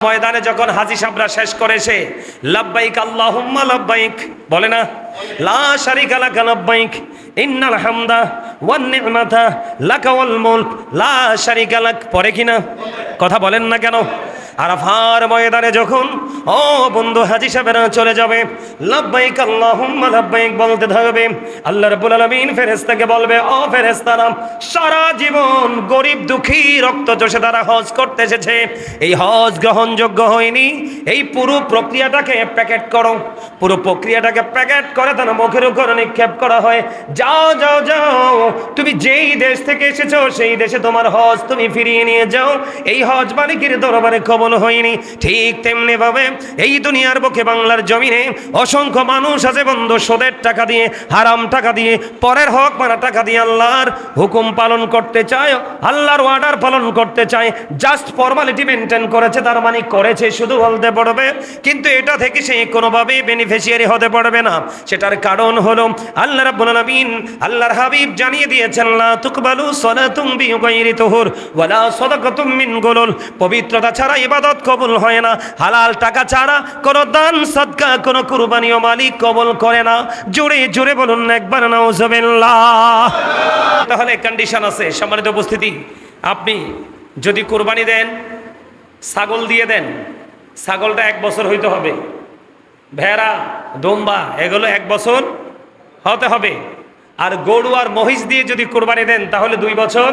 ময়দানে যখন হাজী সাহেবরা শেষ করেছে লাব্বাইক আল্লাহুম্মা লাব্বাইক বলে না, লা শারিকা লাকা লাব্বাইক ইন্নাল হামদা ওয়ান নি'মাতা লাকা ওয়াল মুলক লা শারিকা লাক, পরে কিনা কথা বলেন না কেন? আরাফার ময়দানে যখন ও বন্ধু হাজী সাহেবরা চলে যাবে লাব্বাইক আল্লাহুম্মা লাব্বাইক বলতে থাকবে, আল্লাহ রাব্বুল আলামিন ফেরেশতাকে বলবে, ও ফেরেশতারা, সারা জীবন গরিব দুঃখী রক্তচোষে তারা হজ করতে এসেছে, এই হজ গ্রহণযোগ্য হয়নি, এই পুরো প্রক্রিয়াটাকে প্যাকেট করো। পুরো প্রক্রিয়াটাকে প্যাকেট করে তারা মুখের উপর নিক্ষেপ করা হয়, যাও যাও যাও, তুমি যেই দেশ থেকে এসেছো সেই দেশে তোমার হজ তুমি ফিরিয়ে নিয়ে যাও, এই হজ মালিকের দরবারে কবুল হয়নি। ঠিক তেমনি ভাবে এই দুনিয়ার বুকে বাংলার জমিনে অসংখ্য মানুষ আছে বন্ধু, সুদের টাকা দিয়ে, হারাম টাকা দিয়ে, পরের হক মারা টাকা দিয়ে আল্লাহর হুকুম পালন করতে চায়, আল্লাহর অর্ডার পালন করতে চায়, জাস্ট ফর্মালিটি মেনটেন করেছে, তার মানে করেছে শুধু বলতে পারবে, কিন্তু এটা থেকে সে কোনোভাবেই বেনিফিশিয়ারি হতে পারবে না। সেটার কারণ হলো আল্লাহ রাব্বুল আলামিন, আল্লাহর হাবিব জানিয়ে দিয়েছেন, লা তুকবালু সালাতুম বিগাইরি তুহুর ওয়ালা সাদাকাতুম মিন গুলুল, পবিত্রতা ছাড়া ইবাদত কবুল হয় না, হালাল টাকা ছাড়া কোনো দান সাদকা কোনো কুরবানিও মালিক কবুল করে না। জোরে জোরে বলুন একবার নাউজুবিল্লাহ। তাহলে কন্ডিশন আছে সম্মানিত উপস্থিতি, আপনি যদি কুরবানি দেন, ছাগল দিয়ে দেন, ছাগলটা 1 বছর হইতে হবে, ভেড়া দুম্বা এগুলো 1 বছর হতে হবে, আর গরু আর মহিষ দিয়ে যদি কুরবানি দেন তাহলে 2 বছর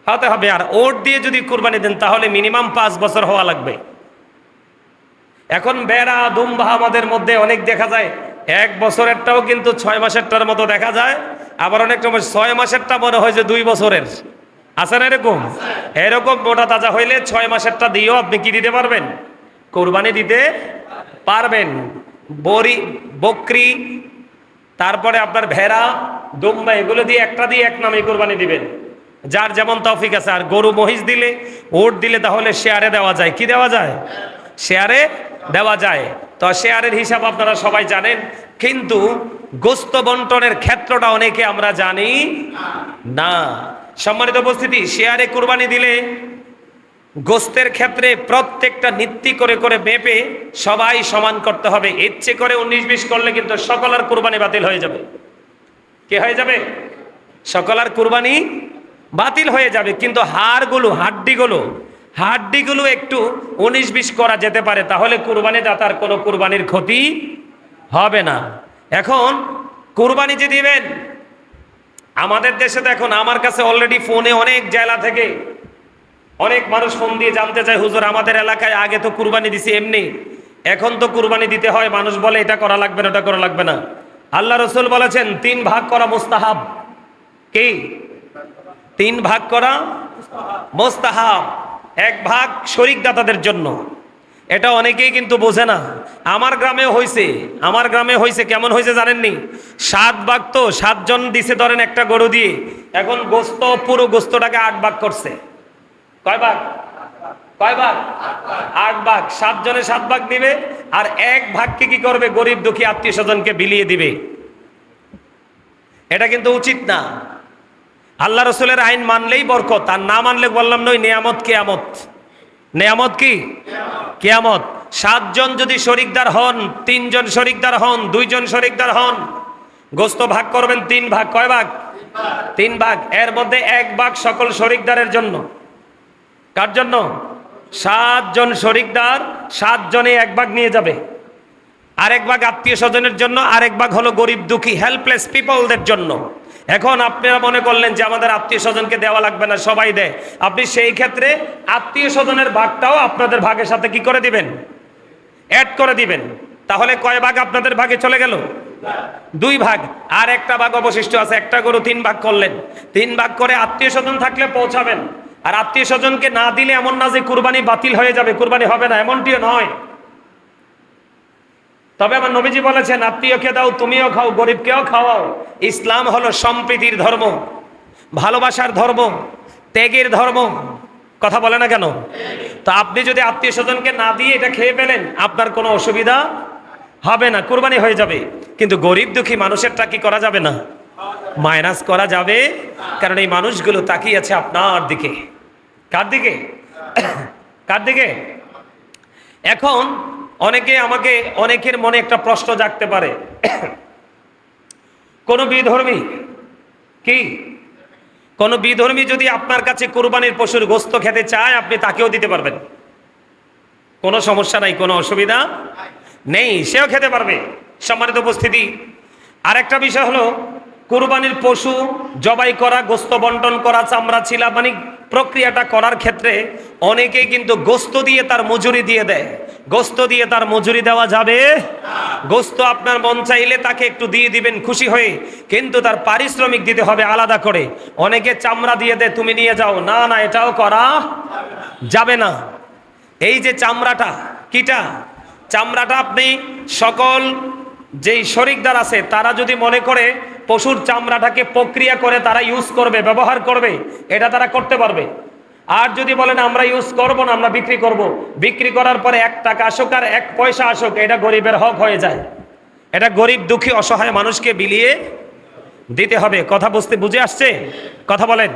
হতে হবে, আর ওট দিয়ে যদি কুরবানি দেন তাহলে মিনিমাম 5 বছর হওয়া লাগবে। এখন ভেড়া দুম্বা আমাদের মধ্যে অনেক দেখা যায়, 1 বছরেরটাও কিন্তু 6 মাসেরটার মতো দেখা যায়, আবার অনেক সময় 6 মাসেরটা মনে হয় যে 2 বছরের। আছে না এরকম? এরকম মোটা তাজা হইলে 6 মাসেরটা দিয়েও আপনি কি দিতে পারবেন? কোরবানি দিতে পারবেন। বকরি, তারপরে আপনার ভেড়া দুম্বা এগুলো দিয়ে একটা দিয়ে এক নামে কোরবানি দিবেন, যার যেমন তৌফিক আছে। আর গরু মহিষ দিলে, ওট দিলে তাহলে শেয়ারে দেওয়া যায়। কি দেওয়া যায়? শেয়ারে দেওয়া যায়। তো শেয়ারের হিসাব আপনারা সবাই জানেন, কিন্তু গোস্ত বন্টনের ক্ষেত্রটা অনেকে আমরা জানি না। সম্মানিত উপস্থিতি, শেয়ারে কুরবানি দিলে গোস্তের ক্ষেত্রে প্রত্যেকটা নীতি করে করে মেপে সবাই সমান করতে হবে। ইচ্ছে করে 19-20 করলে কিন্তু সকলের কুরবানি বাতিল হয়ে যাবে। কে হয়ে যাবে? সকলের কুরবানি বাতিল হয়ে যাবে। কিন্তু হাড্ডিগুলো একটু 19-20 করা যেতে পারে, তাহলে কুরবানি দাতার কোনো কুরবানির ক্ষতি হবে না। এখন কুরবানি যে দিবেন, আমাদের দেশে দেখুন, আমার কাছে অলরেডি ফোনে অনেক জেলা থেকে অনেক মানুষ ফোন দিয়ে জানতে চায়, হুজুর আমাদের এলাকায় আগে তো কুরবানি দিছি এমনি, এখন তো কুরবানি দিতে হয়, মানুষ বলে এটা করা লাগবে না, ওটা করা লাগবে না। আল্লাহ রসুল বলেছেন 3 ভাগ করা মুস্তাহাব। কি? 3 ভাগ করা মুস্তাহাব, 1 ভাগ শরীক দাতাদের জন্য। এটা অনেকেই কিন্তু বোঝে না। আমার গ্রামে হয়েছে কেমন হয়েছে জানেননি? 7 ভাগ, তো 7 জন দিছে ধরেন একটা গরু দিয়ে, এখন গোস্ত পুরো গোস্তটাকে 8 ভাগ করছে। কয় ভাগ? 8 ভাগ। 7 জনে 7 ভাগ দিবে, আর 1 ভাগকে কি করবে? গরিব দুঃখী আত্মীয় স্বজনকে বিলিয়ে দিবে। এটা কিন্তু উচিত না। আল্লাহ রসুলের আইন মানলেই বরকত, আর না মানলে বললাম নই নিয়ামত কিয়ামত। নিয়ামত কি? কিয়ামত। 7 জন যদি শরিকদার হন, 3 জন শরিকদার হন, 2 জন শরিকদার হন, গোস্ত ভাগ করবেন 3 ভাগ। কয় ভাগ? 3 ভাগ। এর মধ্যে 1 ভাগ সকল শরিকদারের জন্য। কার জন্য? 7 জন শরিকদার, 7 জনে 1 ভাগ নিয়ে যাবে। আরেক ভাগ আত্মীয় স্বজনের জন্য, আরেক ভাগ হলো গরিব দুঃখী হেল্পলেস পিপলদের জন্য। এখন আপনারা মনে করলেন যে আমাদের আত্মীয় স্বজনকে দেওয়া লাগবে না, সবাই দেয়। আপনি সেই ক্ষেত্রে আত্মীয় স্বজনের ভাগটাও আপনাদের ভাগের সাথে কি করে দিবেন? অ্যাড করে দিবেন। তাহলে কয় ভাগ আপনাদের ভাগে চলে গেল? 2 ভাগ। আর একটা ভাগ অবশিষ্ট আছে। একটা গরু 3 ভাগ করলেন, 3 ভাগ করে আত্মীয় স্বজন থাকলে পৌঁছাবেন। আর আত্মীয় স্বজনকে না দিলে এমন না যে কুরবানি বাতিল হয়ে যাবে, কুরবানি হবে না, এমনটিও নয়। তবে আমার নবীজি বলেছেন, আত্মীয়কে দাও, তুমিও খাও, গরিবকেও খাওয়াও। ইসলাম হলো সম্প্রীতির ধর্ম, ভালোবাসার ধর্ম, ত্যাগের ধর্ম। কথা বলে না কেন? তো আপনি যদি আত্মীয় স্বজনকে না দিয়ে এটা খেয়ে ফেলেন, আপনার কোনো অসুবিধা হবে না, কুরবানি হয়ে যাবে। কিন্তু গরিব দুঃখী মানুষেরটা কি করা যাবে না? মাইনাস করা যাবে। কারণ এই মানুষগুলো তাকিয়ে আছে আপনার দিকে। কার দিকে? কার দিকে? এখন অনেকের মনে একটা প্রশ্ন জাগতে পারে, কোন বিধর্মী যদি আপনার কাছে কুরবানির পশুর গোশত খেতে চায়, আপনি তাকেও দিতে পারবেন, কোনো সমস্যা নাই, কোনো অসুবিধা নেই, সেও খেতে পারবে। সম্মানিত উপস্থিতি, আরেকটা বিষয় হলো, কুরবানির পশু জবাই করা, গোশত বন্টন করা, চামড়া ছিলা, মানে প্রক্রিয়াটা করার ক্ষেত্রে অনেকেই কিন্তু গোশত দিয়ে তার মজুরি দিয়ে দেয়। গোশত দিয়ে তার মজুরি দেওয়া যাবে? গোশত আপনার মন চাইলে তাকে একটু দিয়ে দিবেন খুশি হয়ে, কিন্তু তার পারিশ্রমিক দিতে হবে আলাদা করে। অনেকে চামড়া দিয়ে দেয়, তুমি নিয়ে যাও, না না, এটাও করা যাবে না। এই যে চামড়াটা, চামড়াটা আপনি সকল যেই শরিকদার আছে তারা যদি মনে করে পশুর চামড়াটাকে প্রক্রিয়া করে তারা ইউজ করবে, ব্যবহার করবে, এটা তারা করতে পারবে। আর যদি বলেন আমরা ইউজ করব না, আমরা বিক্রি করব, বিক্রি করার পরে 1 টাকা আসুক আর 1 পয়সা আসুক, এটা গরিবের হক হয়ে যায়। এটা গরিব দুঃখী অসহায় মানুষকে বিলিয়ে দিতে হবে। কথা বুঝে আসছে? কথা বলেন।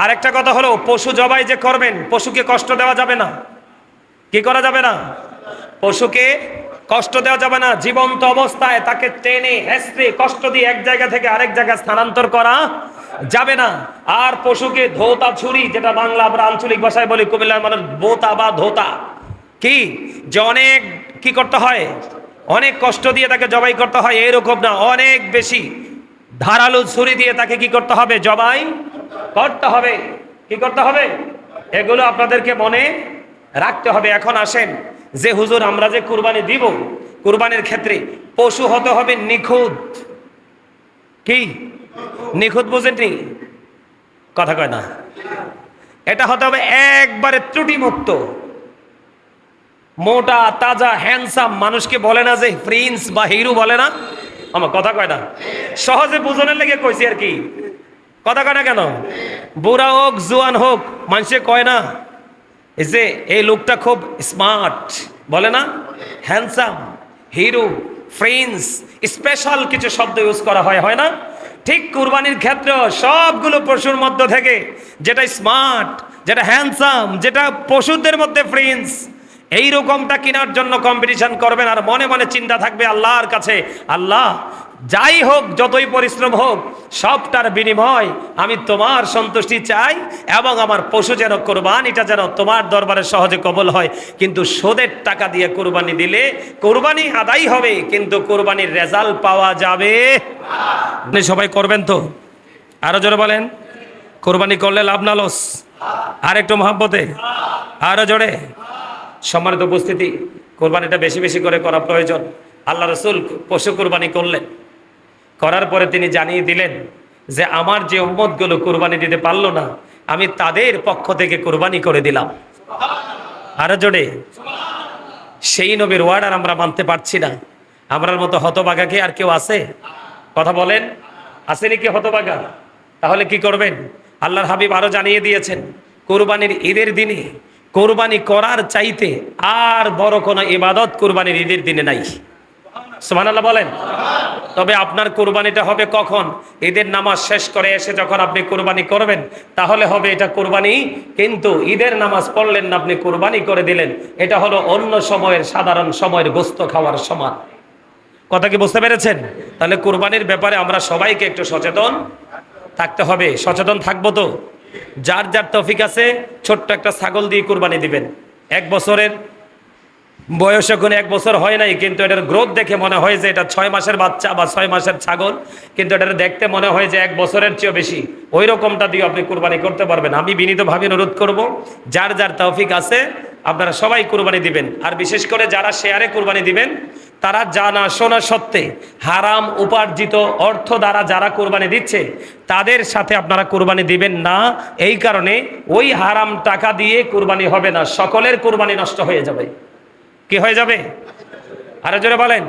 আর একটা কথা হলো, পশু জবাই যে করবেন, পশুকে কষ্ট দেওয়া যাবে না। কি করা যাবে না? পশুকে কষ্ট দেওয়া যাবে না। জীবন্ত অবস্থায় তাকে টেনে হেঁচড়ে কষ্ট দিয়ে এক জায়গা থেকে আরেক জায়গায় স্থানান্তর করা যাবে না। আর পশুকে ধোতা ছুরি, যেটা বাংলা আমরা আঞ্চলিক ভাষায় বলি, কুমিল্লার মানুষ বোতা বা ধোতা, কি যে অনেক কি করতে হয়, অনেক কষ্ট দিয়ে তাকে জবাই করতে হয়, এরকম না, অনেক বেশি ধারালো ছুরি দিয়ে তাকে কি করতে হবে, জবাই করতে হবে। কি করতে হবে? এগুলো আপনাদেরকে মনে রাখতে হবে। এখন আসেন, যে হুজুর আমরা যে কুরবানি দিব, কুরবানির ক্ষেত্রে পশু হতে হবে নিখুঁত। কি নিখুঁত বুঝেননি? কথা কয় না। এটা হতে হবে একবারে ত্রুটিমুক্ত, মোটা তাজা হ্যান্ডসাম। মানুষকে বলে না যে প্রিন্স বা হিরো, বলে না? আমার কথা কয় না, সহজে বুঝনের লেগে কইছি আর কি। কথা কয় না কেন? বুড়া হোক জোয়ান হোক, মানুষে কয় না এই যে এই লোকটা খুব স্মার্ট, বলে না? হ্যান্ডসাম, হিরো, প্রিন্স, স্পেশাল কিছু শব্দ ইউজ করা হয় না? ঠিক কুরবানির ক্ষেত্রে সবগুলো পশুর মধ্য থেকে যেটা স্মার্ট, যেটা হ্যান্ডসাম, যেটা পশুদের মধ্যে প্রিন্স, এই রকমটা কেনার জন্য কম্পিটিশন করবেন। আর মনে মনে চিন্তা থাকবে আল্লাহর কাছে, আল্লাহ যাই হোক, যতই পরিশ্রম হোক, সবটার বিনিময় আমি তোমার সন্তুষ্টি চাই, এবং আমার পশু যেন কোরবানিটা যেন তোমার দরবারে সহজে কবুল হয়। কিন্তু সুদের টাকা দিয়ে কোরবানি দিলে কোরবানি আদায় হবে, কিন্তু কোরবানির রেজাল্ট পাওয়া যাবে। আপনি সবাই করবেন তো? আরো জোরে বলেন, কোরবানি করলে লাভ না লস? আর একটু মহাব্বতে, আরো জোরে। সম্মানিত উপস্থিতি, কোরবানিটা বেশি বেশি করে করা প্রয়োজন। আল্লাহ রসুল পশু কোরবানি করলেন, করার পরে তিনি জানিয়ে দিলেন যে আমার যে উম্মতগুলো কোরবানি দিতে পারলো না, আমি তাদের পক্ষ থেকে কোরবানি করে দিলাম। আরো জোরে। সেই নবীর ওয়ার্ড আর আমরা মানতে পারছি না। আমরার মতো হতভাগা কি আর কেউ আছে? কথা বলেন, আসেনি কি হতভাগা? তাহলে কি করবেন? আল্লাহর হাবিব আরো জানিয়ে দিয়েছেন, কোরবানির ঈদের দিনে কোরবানি করার চাইতে আর বড় কোনো ইবাদত কোরবানির ঈদের দিনে নাই। সুবহানাল্লাহ বলেন। তবে আপনার কোরবানিটা হবে কখন? ঈদের নামাজ শেষ করে এসে যখন আপনি কোরবানি করবেন, তাহলে হবে এটা কোরবানি। কিন্তু ঈদের নামাজ পড়লেন না, আপনি কোরবানি করে দিলেন, এটা হলো অন্য সময়ের সাধারণ সময়ের গোশত খাওয়ার সমান। কথা কি বুঝতে পেরেছেন? তাহলে কোরবানির ব্যাপারে আমরা সবাইকে একটু সচেতন থাকতে হবে। সচেতন থাকবো তো? যার যার তৌফিক আছে ছোট্ট একটা ছাগল দিয়ে কোরবানি দিবেন। 1 বছরের বয়স, এখন 1 বছর হয় নাই, কিন্তু এটার গ্রোথ দেখে মনে হয় যে এটা 6 মাসের বাচ্চা বা 6 মাসের ছাগল, কিন্তু এটা দেখতে মনে হয় যে 1 বছরের চেয়েও বেশি। ওই রকমটা দিয়ে আপনি কোরবানি করতে পারবেন। আমি বিনীতভাবে অনুরোধ করব, যার যার তৌফিক আছে আপনারা সবাই কোরবানি দিবেন। আর বিশেষ করে যারা শেয়ারে কোরবানি দিবেন, তারা জানা শোনা সত্ত্বে হারাম উপার্জিত অর্থ দ্বারা যারা কোরবানি দিচ্ছে, তাদের সাথে আপনারা কোরবানি দিবেন না। এই কারণে ওই হারাম টাকা দিয়ে কোরবানি হবে না, সকলের কোরবানি নষ্ট হয়ে যাবে। কি হয়ে যাবে? আরো জোরে বলেন।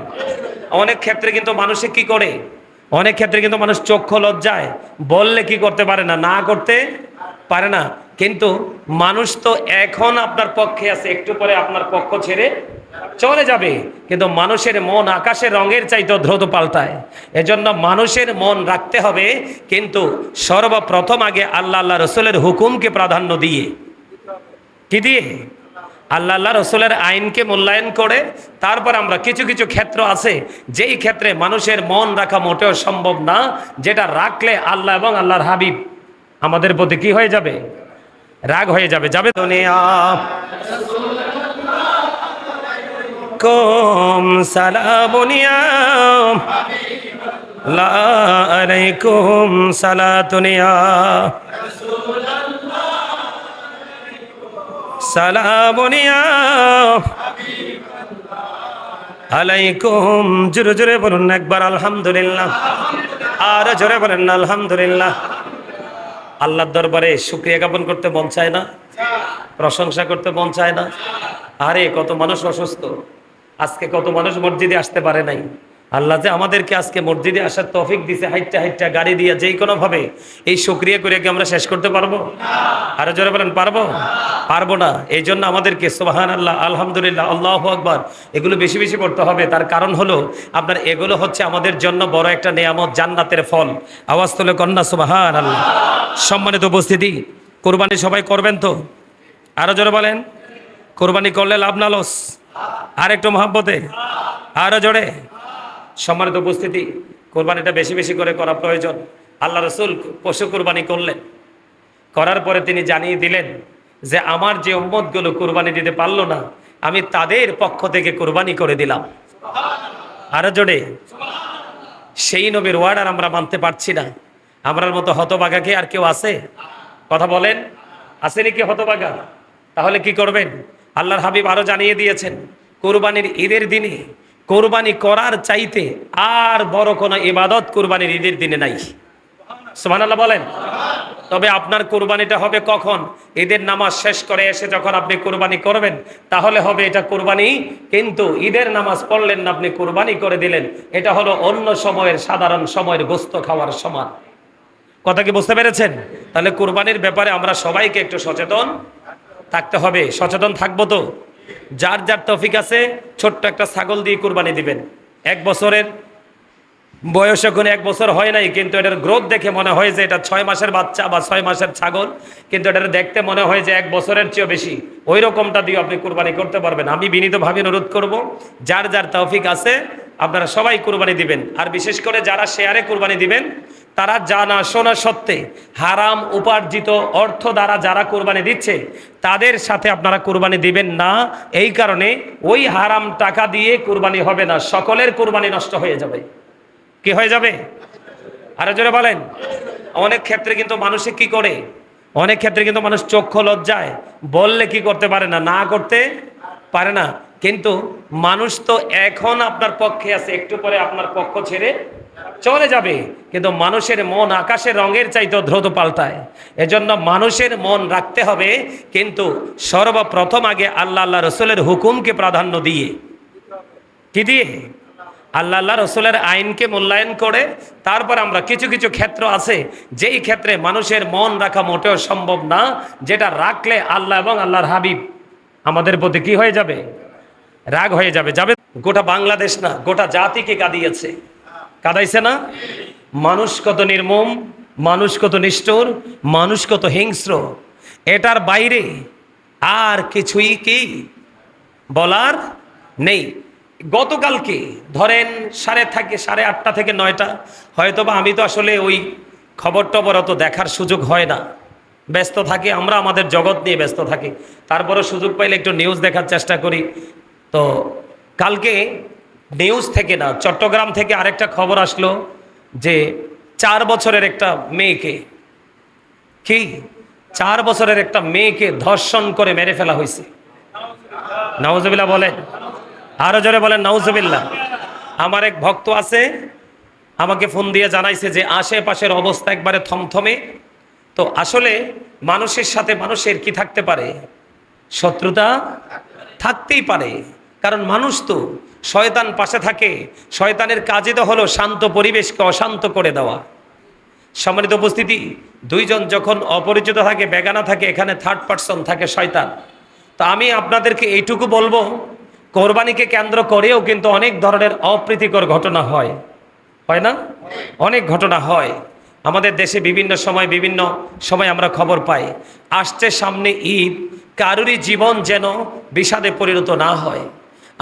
অনেক ক্ষেত্রে কিন্তু মানুষে কি করে, অনেক ক্ষেত্রে কিন্তু মানুষ চক্ষু লজ্জায় বললে কি করতে পারে না, না করতে পারে না। কিন্তু মানুষ তো এখন আপনার পক্ষে আছে, একটু পরে আপনার পক্ষ ছেড়ে চলে যাবে। কিন্তু মানুষের মন আকাশের রঙের চাইতে দ্রুত পাল্টায়। এজন্য মানুষের মন রাখতে হবে, কিন্তু সর্বপ্রথম আগে আল্লাহ রসুলের হুকুমকে প্রাধান্য দিয়ে। কি দিয়ে? আল্লাহ রসুলের আইনকে মূল্যায়ন করে তারপর আমরা কিছু কিছু ক্ষেত্র আছে যেই ক্ষেত্রে মানুষের মন রাখা মোটেও সম্ভব না, যেটা রাখলে আল্লাহ এবং আল্লাহর হাবিব আমাদের প্রতি কি হয়ে যাবে? রাগ হয়ে যাবে। যাবে দুনিয়া কুম সালামুনিয়া লা আলাইকুম সালাতুনিয়া সালামুনিয়া আলাইকুম। জোরে জোরে বলুন একবার আলহামদুলিল্লাহ, আর জোরে বলেন আলহামদুলিল্লাহ। আল্লাহর দরবারে শুকরিয়া জ্ঞাপন করতে মন চায় না? প্রশংসা করতে মন চায় না? আরে কত মানুষ অসুস্থ, আজকে কত মানুষ মসজিদে আসতে পারে নাই। আল্লাহ যে আমাদেরকে আজকে মসজিদে আসার তৌফিক দিছে, হাইট্টা হাইট্টা গাড়ি দিয়ে যেই কোনো ভাবে, এই শুকরিয়া করে কি আমরা শেষ করতে পারবো? আরো জোরে বলেন পারবো? পারবো না। এই জন্য আমাদেরকে সুবহানাল্লাহ, আলহামদুলিল্লাহ, আল্লাহু আকবার এগুলো বেশি বেশি পড়তে হবে। তার কারণ হলো আপনার এগুলো হচ্ছে আমাদের জন্য বড় একটা নেয়ামত, জান্নাতের ফল। আওয়াজ তুলে কন্যা সুবহানাল্লাহ। সম্মানিত উপস্থিতি, কোরবানি সবাই করবেন তো? আরো জোরে বলেন, কোরবানি করলে লাভ না লস? আর একটু মহব্বতে, আরো জোরে। সম্মানিত উপস্থিতি, কোরবানিটা বেশি বেশি করে করা প্রয়োজন। আল্লাহ রসুল পশু কোরবানি করলেন, করার পরে তিনি জানিয়ে দিলেন যে আমার যে উম্মতগুলো কোরবানি দিতে পারলো না, আমি তাদের পক্ষ থেকে কোরবানি করে দিলাম। আরো জোরে। সেই নবীর ওয়ার্ড আর আমরা মানতে পারছি না। আমরার মতো হতভাগা কি আর কেউ আছে? কথা বলেন, আসেনি কি হতভাগা? তাহলে কি করবেন? আল্লাহর হাবিব আরো জানিয়ে দিয়েছেন, কোরবানির ঈদের দিনে কোরবানি করার চাইতে আর বড় কোনো ইবাদত কোরবানির ঈদের দিনে নাই। সুবহানাল্লাহ বলেন। তবে আপনার কোরবানিটা হবে কখন? ঈদের নামাজ শেষ করে এসে যখন আপনি কোরবানি করবেন, তাহলে হবে এটা কোরবানি। কিন্তু ঈদের নামাজ পড়লেন না, আপনি কোরবানি করে দিলেন, এটা হলো অন্য সময়ের সাধারণ সময়ের গোস্ত খাওয়ার সমান। কথা কি বুঝতে পেরেছেন? তাহলে কোরবানির ব্যাপারে আমরা সবাইকে একটু সচেতন থাকতে হবে। সচেতন থাকবো তো? যার যার তৌফিক আছে ছোট্ট একটা ছাগল দিয়ে কোরবানি দিবেন। 1 বছরের বয়স এখন 1 বছর হয় নাই, কিন্তু এটার গ্রোথ দেখে মনে হয় যে এটা 6 মাসের বাচ্চা বা 6 মাসের ছাগল, কিন্তু এটা দেখতে মনে হয় যে 1 বছরের চেয়েও বেশি। ওই রকমটা দিয়ে আপনি কোরবানি করতে পারবেন। আমি বিনীতভাবে অনুরোধ করব, যার যার তৌফিক আছে আপনারা সবাই কোরবানি দিবেন। আর বিশেষ করে যারা শেয়ারে কোরবানি দিবেন, তারা জানা শোনা সত্ত্বে হারাম উপার্জিত অর্থ দ্বারা যারা কোরবানি দিচ্ছে, তাদের সাথে আপনারা কোরবানি দিবেন না। এই কারণে ওই হারাম টাকা দিয়ে কোরবানি হবে না, সকলের কোরবানি নষ্ট হয়ে যাবে। কি হয়ে যাবে? আরো জোরে বলেন। অনেক ক্ষেত্রে কিন্তু মানুষে কি করে, অনেক ক্ষেত্রে কিন্তু মানুষ চক্ষু লজ্জায় বললে কি করতে পারে না, না করতে পারে না। কিন্তু মানুষ তো এখন আপনার পক্ষে আছে, একটু পরে আপনার পক্ষ ছেড়ে চলে যাবে। কিন্তু মানুষের মন আকাশের রঙের চাইতে দ্রুত পাল্টায়। এজন্য মানুষের মন রাখতে হবে, কিন্তু সর্বপ্রথম আগে আল্লাহ রসুলের হুকুমকে প্রাধান্য দিয়ে, কি দিয়ে? আল্লাহ রসুলের আইনকে মূল্যায়ন করে তারপর আমরা কিছু কিছু ক্ষেত্র আছে যেই ক্ষেত্রে মানুষের মন রাখা মোটেও সম্ভব না, যেটা রাখলে আল্লাহ এবং আল্লাহর হাবিব আমাদের প্রতি কি হয়ে যাবে? রাগ হয়ে যাবে। যাবে। গোটা বাংলাদেশ না, গোটা জাতিকে কাঁদিয়েছে, কাঁদাইছে না? মানুষ কত নির্মম, মানুষ কত নিষ্ঠুর, মানুষ কত হিংস্র, এটার বাইরে আর কিছুই কি বলার নেই। গতকালকে ধরেন 8:30 থেকে 9টা, হয়তোবা আমি তো আসলে ওই খবর টবর অত দেখার সুযোগ হয় না, ব্যস্ত থাকি, আমরা আমাদের জগৎ নিয়ে ব্যস্ত থাকি। তারপরে সুযোগ পাইলে একটু নিউজ দেখার চেষ্টা করি। তো কালকে নিউজ থেকে না, চট্টগ্রাম থেকে আরেকটা খবর আসলো যে 4 বছরের একটা মেয়েকে, কি 4 বছরের একটা মেয়েকে ধর্ষণ করে মেরে ফেলা হয়েছে। নাউজুবিল্লাহ বলেন, আরো জোরে বলেন নাউজুবিল্লাহ। আমার এক ভক্ত আছে, আমাকে ফোন দিয়ে জানাইছে যে আশেপাশের অবস্থা একবারে থমথমে। তো আসলে মানুষের সাথে মানুষের কি থাকতে পারে? শত্রুতা থাকতেই পারে, কারণ মানুষ তো, শয়তান পাশে থাকে। শয়তানের কাজই তো হলো শান্ত পরিবেশকে অশান্ত করে দেওয়া। সম্মানিত উপস্থিতি, দুইজন যখন অপরিচিত থাকে, বেগানা থাকে, এখানে থার্ড পার্সন থাকে শয়তান। তো আমি আপনাদেরকে এইটুকু বলবো, কোরবানিকে কেন্দ্র করেও কিন্তু অনেক ধরনের অপ্রীতিকর ঘটনা হয়, হয় না? অনেক ঘটনা হয় আমাদের দেশে। বিভিন্ন সময় আমরা খবর পাই, আসছে সামনে ঈদ, কারুরই জীবন যেন বিষাদে পরিণত না হয়।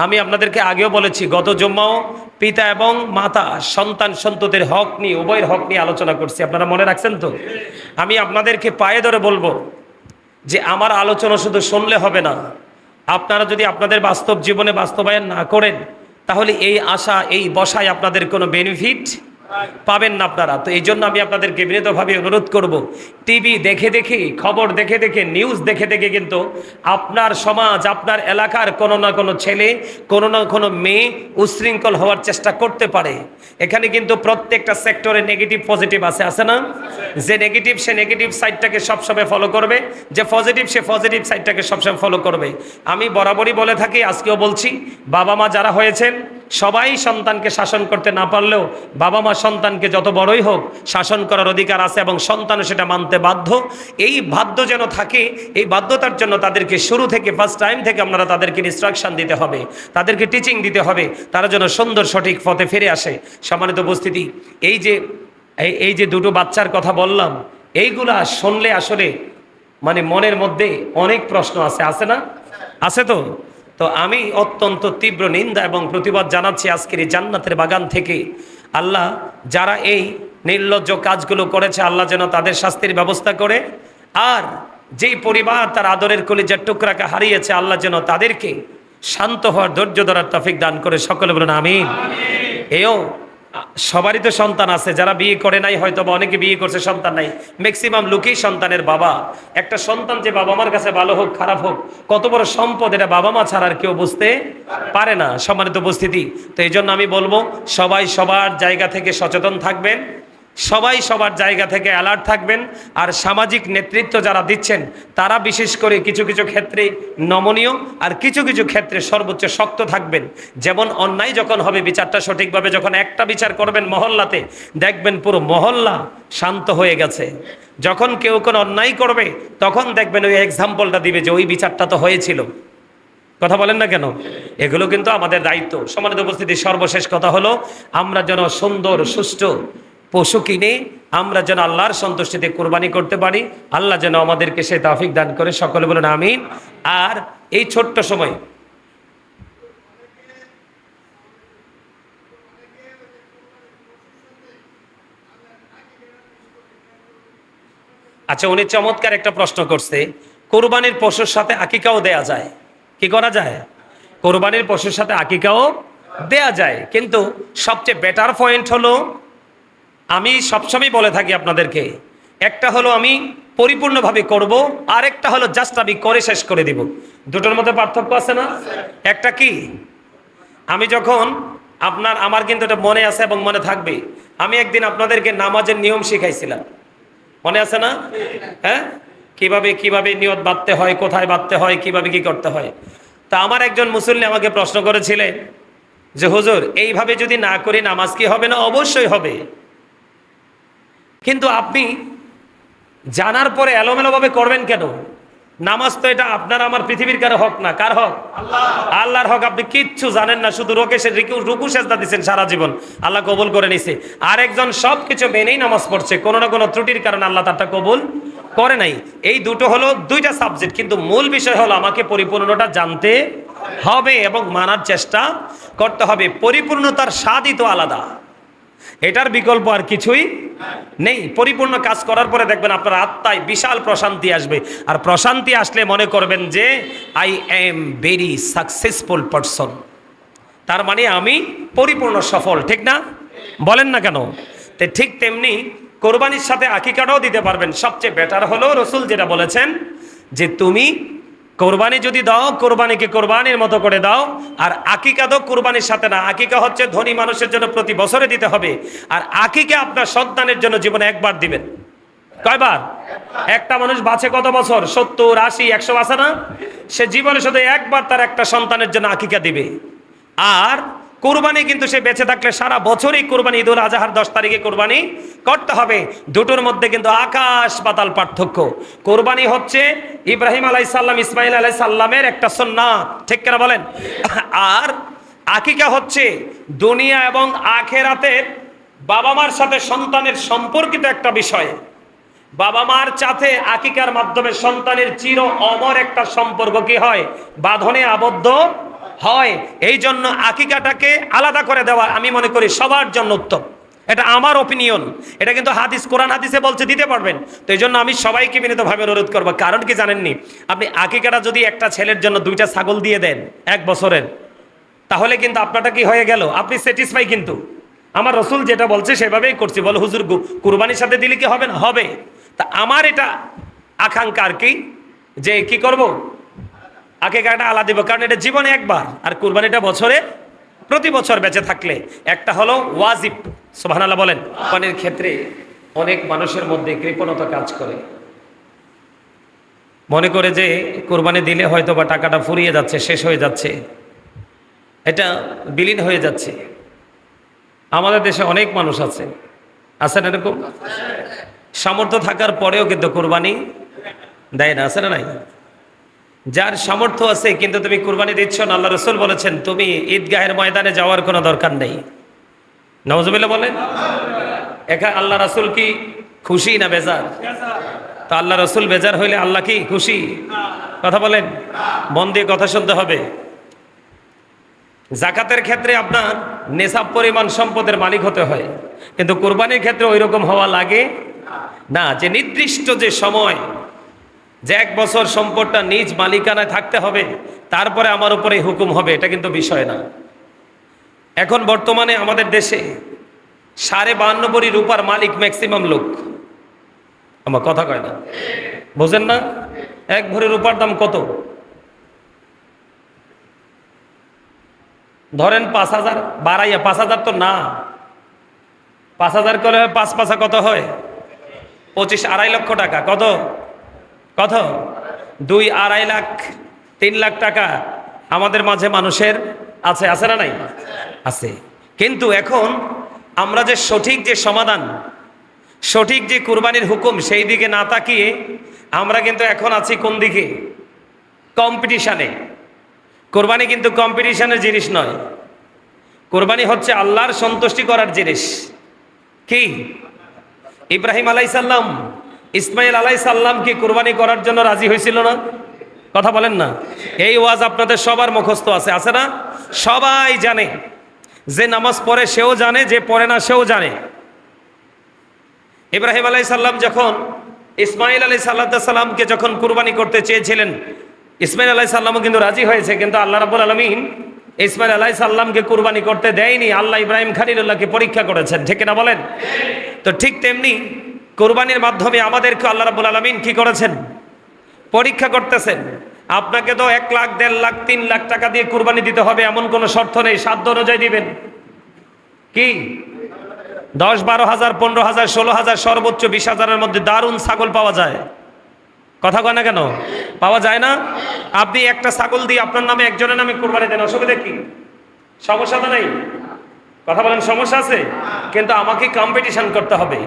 আমি আপনাদেরকে আগেও বলেছি, গত জুম্মাও পিতা এবং মাতা সন্তান সন্ততির হক নিয়ে, উভয়ের হক নিয়ে আলোচনা করছি, আপনারা মনে রাখছেন তো? আমি আপনাদেরকে পায়ে ধরে বলবো যে আমার আলোচনা শুধু শুনলে হবে না, আপনারা যদি আপনাদের বাস্তব জীবনে বাস্তবায়ন না করেন তাহলে এই আশা, এই বসায় আপনাদের কোনো বেনিফিট পাবেন না আপনারা। তো এই জন্য আমি আপনাদেরকে বিনীতভাবে অনুরোধ করব, টিভি দেখে দেখে, খবর দেখে দেখে, নিউজ দেখে দেখে কিন্তু আপনার সমাজ, আপনার এলাকার কোনো না কোনো ছেলে, কোনো না কোনো মেয়ে উশৃঙ্খল হওয়ার চেষ্টা করতে পারে। এখানে কিন্তু প্রত্যেকটা সেক্টরে নেগেটিভ পজিটিভ আছে না? যে নেগেটিভ সে নেগেটিভ সাইডটাকে সবসময় ফলো করবে, যে পজিটিভ সে পজিটিভ সাইডটাকে সবসময় ফলো করবে। আমি বরাবরই বলে থাকি, আজকেও বলছি, বাবা মা যারা হয়েছেন সবাই সন্তানকে শাসন করতে না পারলেও বাবা মা সন্তানকে যত বড়ই হোক শাসন করার অধিকার আছে এবং সন্তানও সেটা মানতে বাধ্য। এই বাধ্য যেন থাকে, এই বাধ্যতার জন্য তাদেরকে শুরু থেকে, ফার্স্ট টাইম থেকে আপনারা তাদেরকে ইনস্ট্রাকশন দিতে হবে, তাদেরকে টিচিং দিতে হবে, তারা যেন সুন্দর সঠিক পথে ফিরে আসে। সম্মানিত উপস্থিতি, এই যে দুটো বাচ্চার কথা বললাম, এইগুলা শুনলে আসলে মানে মনের মধ্যে অনেক প্রশ্ন আছে না? আছে তো? তো আমি অত্যন্ত তীব্র নিন্দা এবং প্রতিবাদ জানাচ্ছি আজকের এই জান্নাতের বাগান থেকে। আল্লাহ যারা এই নির্লজ্জ কাজগুলো করেছে, আল্লাহ যেন তাদের শাস্তির ব্যবস্থা করে, আর যেই পরিবার তার আদরের কলিজার টুকরাকে হারিয়েছে, আল্লাহ যেন তাদেরকে শান্ত হওয়ার, ধৈর্য ধরার তৌফিক দান করে। সকলে বলুন আমিন। এও সবারই তো সন্তান আছে, যারা বিয়ে করে নাই, হয়তো বা অনেকে বিয়ে করছে সন্তান নাই, ম্যাক্সিমাম লোকই সন্তানের বাবা। একটা সন্তান যে বাবা মার কাছে ভালো হোক খারাপ হোক, কত বড় সম্পদ, এটা বাবা মা ছাড়া আর কেউ বুঝতে পারে না। সম্মানিত উপস্থিতি, তো এই জন্য আমি বলবো, সবাই সবার জায়গা থেকে সচেতন থাকবেন, সবাই সবার জায়গা থেকে অ্যালার্ট থাকবেন। আর সামাজিক নেতৃত্ব যারা দিচ্ছেন তারা বিশেষ করে কিছু কিছু ক্ষেত্রে নমনীয়, আর কিছু কিছু ক্ষেত্রে সর্বোচ্চ শক্ত থাকবেন। যেমন অন্যায় যখন হবে, বিচারটা সঠিকভাবে যখন একটা বিচার করবেন মহল্লাতে, দেখবেন পুরো মহল্লা শান্ত হয়ে গেছে। যখন কেউ কোনো অন্যায় করবে তখন দেখবেন ওই এক্সাম্পলটা দিবে যে ওই বিচারটা তো হয়েছিল। কথা বলেন না কেন? এগুলো কিন্তু আমাদের দায়িত্ব। সম্মানিত উপস্থিতি, সর্বশেষ কথা হলো, আমরা যেন সুন্দর সুষ্ঠু পশু কিনে আমরা যেন আল্লাহর সন্তুষ্টিতে কোরবানি করতে পারি। আল্লাহ যেন আমাদেরকে সেই তৌফিক দান করে। সকলে বলুন আমিন। আর এই ছোট্ট সময় আচ্ছা, উনি চমৎকার একটা প্রশ্ন করছে, কোরবানির পশুর সাথে আকিকাও দেয়া যায়? কি করা যায়? কোরবানির পশুর সাথে আকিকাও দেয়া যায়, কিন্তু সবচেয়ে বেটার পয়েন্ট হলো, আমি সবসময় বলে থাকি আপনাদেরকে, একটা হলো আমি পরিপূর্ণভাবে করব, আর একটা হলো জাস্ট আমি করে শেষ করে দিব। দুটোর মধ্যে পার্থক্য আছে না? একটা কি, আমি যখন আমার কিন্তু এটা মনে আছে এবং মনে থাকবে, আমি একদিন আপনাদেরকে নামাজের নিয়ম শিখাইছিলাম, মনে আছে না? হ্যাঁ, কিভাবে কিভাবে নিয়ত বাঁধতে হয়, কোথায় বাঁধতে হয়, কিভাবে কি করতে হয়। তা আমার একজন মুসল্লি আমাকে প্রশ্ন করেছিলেন যে হুজুর, এইভাবে যদি না করি নামাজ কি হবে না? অবশ্যই হবে, কিন্তু আপনি জানার পরে এলোমেলোভাবে করবেন কেন? নামাজ তো এটা আপনার আমার পৃথিবীর কারো হক না। কার হক? আল্লাহর হক। আপনি কিচ্ছু জানেন না, শুধু রুকু সেজদা দিচ্ছেন সারা জীবন, আল্লাহ কবুল করে নিছে। আরেকজন সবকিছু মেনেই নামাজ পড়ছে, কোনো না কোনো ত্রুটির কারণে আল্লাহ তারটা কবুল করে নাই। এই দুটো হলো দুইটা সাবজেক্ট, কিন্তু মূল বিষয় হলো আমাকে পরিপূর্ণটা জানতে হবে এবং মানার চেষ্টা করতে হবে। পরিপূর্ণতার স্বাদই তো আলাদা, এটার বিকল্প আর কিছুই নেই। পরিপূর্ণ কাজ করার পরে দেখবেন আপনার আত্মায় বিশাল প্রশান্তি আসবে, আর প্রশান্তি আসলে মনে করবেন যে I am very successful person, তার মানে আমি পরিপূর্ণ সফল। ঠিক না? বলেন না কেন? তো ঠিক তেমনি কোরবানির সাথে আকিকাটাও দিতে পারবেন। সবচেয়ে বেটার হলো রসুল যেটা বলেছেন যে তুমি কোরবানি যদি দাও, কোরবানিকে কোরবানির মতো করে দাও। আর আকিকা তো কোরবানির সাথে না, আকিকা হচ্ছে ধনী মানুষের জন্য প্রতি বছরে দিতে হবে, আর আকিকা আপনার সন্তানের জন্য জীবনে একবার দিবেন। কয়বার? একটা মানুষ বাঁচে কত বছর? 70, 80, 100 বাঁচে না? সে জীবনে শুধু একবার তার একটা সন্তানের জন্য আকিকা দিবে। আর কোরবানি কিন্তু সে বেঁচে থাকলে সারা বছরই কোরবানি, ঈদুল আজহার 10 তারিখে কোরবানি করতে হবে। দুটোর মধ্যে কিন্তু আকাশ পাতাল পার্থক্য। কোরবানি হচ্ছে ইব্রাহিম আলাইসাল্লাম, ইসমাইল আলাইসাল্লামের একটা সুন্নাত, ঠিক কিনা বলেন? আর আকিকা হচ্ছে দুনিয়া এবং আখেরাতের বাবা মার সাথে সন্তানের সম্পর্কিত একটা বিষয়। বাবা মার সাথে আকিকার মাধ্যমে সন্তানের চির অমর একটা সম্পর্ক কি হয়, বাঁধনে আবদ্ধ হয়। এই জন্য আকিকাটাকে আলাদা করে দেওয়া আমি মনে করি সবার জন্য উত্তম। এটা আমার অপিনিয়ন, এটা কিন্তু হাদিস, কোরআন হাদিসে বলছে দিতে পারবেন। তো এই জন্য আমি সবাইকে বিনীতভাবে অনুরোধ করবো, কারণ কি জানেননি, আপনি আকিকাটা যদি একটা ছেলের জন্য 2টা ছাগল দিয়ে দেন 1 বছরের, তাহলে কিন্তু আপনারটা কি হয়ে গেল, আপনি স্যাটিসফাই। কিন্তু আমার রসুল যেটা বলছে সেভাবেই করছি। বলে হুজুর কুরবানির সাথে দিলে কি হবে না? হবে। তা আমার এটা আকাঙ্ক্ষা আর কি, যে কি করব, আকিকাটা আলাদা দিব, কারণ এটা জীবনে একবার, আর কুরবানিটা বছরে প্রতি বছর বেঁচে থাকলে। একটা হলো ওয়াজিব, সুবহানাল্লাহ বলেন। কুরবানির ক্ষেত্রে অনেক মানুষের মধ্যে কৃপণতা কাজ করে, মনে করে যে কুরবানি দিলে হয়তো বা টাকাটা ফুরিয়ে যাচ্ছে, শেষ হয়ে যাচ্ছে, এটা বিলীন হয়ে যাচ্ছে। আমাদের দেশে অনেক মানুষ আছে, আছেন এরকম, সামর্থ্য থাকার পরেও কিন্তু কুরবানি দেয় না, আছে না নাই? যার সামর্থ্য আছে কিন্তু তুমি কুরবানি দিচ্ছ না, আল্লাহ রসুল বলেছেন তুমি ঈদগাহের ময়দানে যাওয়ার কোনো দরকার নেই। নাউজুবিল্লাহ বলেন। এখানে আল্লাহ রসুল কি খুশি না বেজার? তা আল্লাহ রসুল বেজার হইলে আল্লাহ কি খুশি? কথা বলেন, মন দিয়ে কথা শুনতে হবে। জাকাতের ক্ষেত্রে আপনার নেশাব পরিমাণ সম্পদের মালিক হতে হয়, কিন্তু কুরবানির ক্ষেত্রে ওই রকম হওয়া লাগে না, যে নির্দিষ্ট যে সময়, যে 1 বছর সম্পদটা নিজ মালিকানায় থাকতে হবে, তারপরে আমার উপরে হুকুম হবে, এটা কিন্তু বিষয় না। এখন বর্তমানে আমাদের দেশে 52.5 ভরি রূপার মালিক ম্যাক্সিমাম লোক। আমার কথা কয় না, বোঝেন না? 1 ভরি রূপার দাম কত? ধরেন 5,000, বাড়াইয়া 5,000 তো না, 5,000 করে 5 পাঁচা কত হয়? 25, 2.5 লক্ষ টাকা। কত কত? 2, 2.5 লাখ, 3 লাখ টাকা আমাদের মাঝে মানুষের আছে, আছে না নাই? আছে। কিন্তু এখন আমরা যে সঠিক যে সমাধান, সঠিক যে কুরবানির হুকুম, সেই দিকে না তাকিয়ে আমরা কিন্তু এখন আছি কোন দিকে? কম্পিটিশানে। কোরবানি কিন্তু কম্পিটিশনের জিনিস নয়, কোরবানি হচ্ছে আল্লাহর সন্তুষ্টি করার জিনিস। কি? ইব্রাহিম আলাইসাল্লাম, ইসমাইল আলাইসাল্লাম কি কুরবানি করার জন্য রাজি হয়েছিল না? কথা বলেন না। এই ওয়াজ আপনাদের সবার মুখস্থ আছে, আছে না? সবাই জানে, যে নামাজ পড়ে সেও জানে, যে পড়ে না সেও জানে। ইব্রাহিম আলাইসাল্লাম যখন ইসমাইল আলাইসাল্লামকে যখন কুরবানি করতে চেয়েছিলেন, ইসমাইল আলাইসাল্লামও কিন্তু রাজি হয়েছে, কিন্তু আল্লাহ রাব্বুল আলামিন ইসমাইল আলাইসাল্লামকে কুরবানি করতে দেয়নি। আল্লাহ ইব্রাহিম খলিলুল্লাহকে পরীক্ষা করেছেন, ঠিক না বলেন? তো ঠিক তেমনি কুরবানির মাধ্যমে আমাদেরকে আল্লাহ রাব্বুল আলামিন কি করেছেন? পরীক্ষা করতেছেন। আপনাকে তো 1 লাখ, 1.5 লাখ, 3 লাখ টাকা দিয়ে কুরবানি দিতে হবে এমন কোনো শর্ত নেই, সাধ্য অনুযায়ী দিবেন। কি 10, 12,000, 15,000, 16,000, সর্বোচ্চ 20,000-এর মধ্যে দারুণ ছাগল পাওয়া যায়। কথা কয় না কেন? পাওয়া যায় না? আপনি একটা ছাগল দিয়ে আপনার নামে, একজনের নামে কুরবানি দেন, অসুবিধা কি? সমস্যা তো নেই। কথা বলেন, সমস্যা আছে? কিন্তু আমাকে কম্পিটিশন করতে হবে।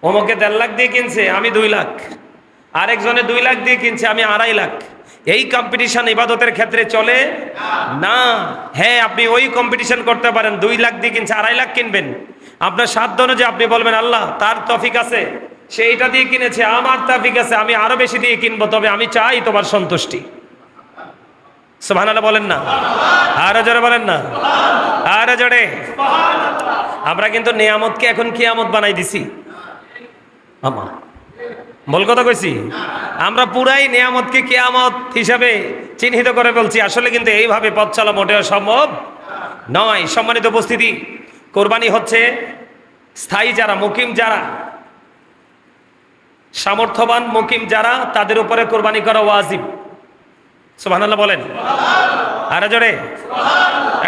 অমুকে 1.5 লাখ দিয়ে কিনছে, আমি 2 লাখ, আরেকজনে 2 লাখ দিয়ে কিনছে, আমি 2.5 লাখ। এই কম্পিটিশন ইবাদতের ক্ষেত্রে চলে না। হ্যাঁ, আপনি ওই কম্পিটিশন করতে পারেন, 2 লাখ দিয়ে কিনছে, 2.5 লাখ কিনবেন। আপনার সাধ্য অনুযায়ী আপনি বলবেন আল্লাহ তার তৌফিক আছে, সে এইটা দিয়ে কিনেছে, আমার তৌফিক আছে, আমি আরো বেশি দিয়ে কিনবো, তবে আমি চাই তোমার সন্তুষ্টি। সুবহানাল্লাহ বলেন না? আরো জোরে বলেন না? আরো জোরে। আমরা কিন্তু নিয়ামতকে এখন কিয়ামত বানাই দিছি। আমা বল কথা কইছি, আমরা পুরাই নিয়ামতকে কিয়ামত হিসাবে চিহ্নিত করে বলছি। আসলে কিন্তু এইভাবে পথ চলা মোটেও সম্ভব নয়। সম্মানিত উপস্থিতি, কোরবানি হচ্ছে স্থায়ী যারা, মুকিম যারা, সামর্থ্যবান মুকিম যারা, তাদের উপরে কোরবানি করা ওয়াজিব। সুবহানাল্লাহ বলেন। আরে জোরে।